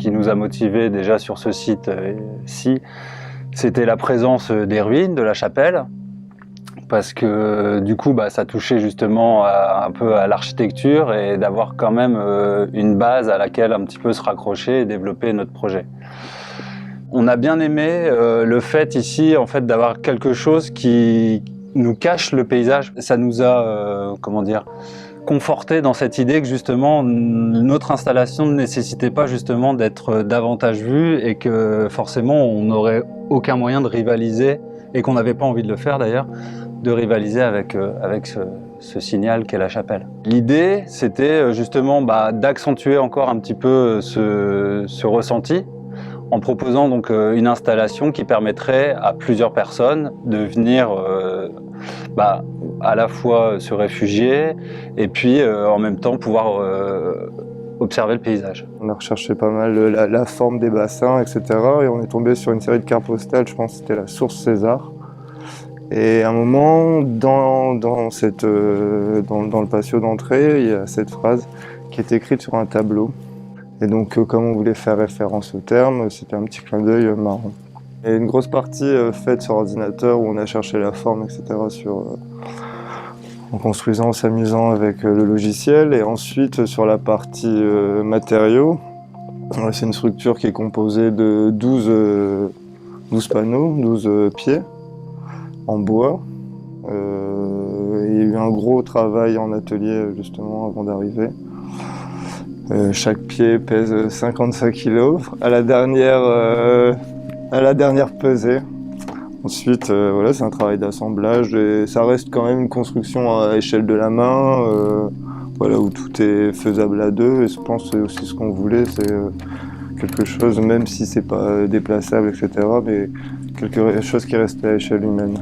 qui nous a motivés déjà sur ce site-ci, c'était la présence des ruines de la chapelle, parce que du coup ça touchait justement un peu à l'architecture et d'avoir quand même une base à laquelle un petit peu se raccrocher et développer notre projet. On a bien aimé le fait ici en fait d'avoir quelque chose qui nous cache le paysage. Ça nous a conforté dans cette idée que justement notre installation ne nécessitait pas justement d'être davantage vue et que forcément on n'aurait aucun moyen de rivaliser, et qu'on n'avait pas envie de le faire d'ailleurs, de rivaliser avec ce signal qu'est la chapelle. L'idée c'était justement d'accentuer encore un petit peu ce ressenti en proposant donc une installation qui permettrait à plusieurs personnes de venir à la fois se réfugier et puis en même temps pouvoir observer le paysage. On a recherché pas mal la forme des bassins, etc. Et on est tombé sur une série de cartes postales, je pense que c'était la source César. Et à un moment, dans le patio d'entrée, il y a cette phrase qui est écrite sur un tableau. Et donc, comme on voulait faire référence au terme, c'était un petit clin d'œil marrant. Et une grosse partie faite sur ordinateur où on a cherché la forme, etc. En construisant, en s'amusant avec le logiciel. Et ensuite, sur la partie matériaux, c'est une structure qui est composée de 12 panneaux, 12 pieds en bois. Il y a eu un gros travail en atelier justement avant d'arriver. Chaque pied pèse 55 kg à la dernière pesée. Ensuite, voilà, c'est un travail d'assemblage et ça reste quand même une construction à échelle de la main, voilà, où tout est faisable à deux. Et je pense que c'est aussi ce qu'on voulait, c'est quelque chose, même si c'est pas déplaçable, etc., mais quelque chose qui reste à échelle humaine.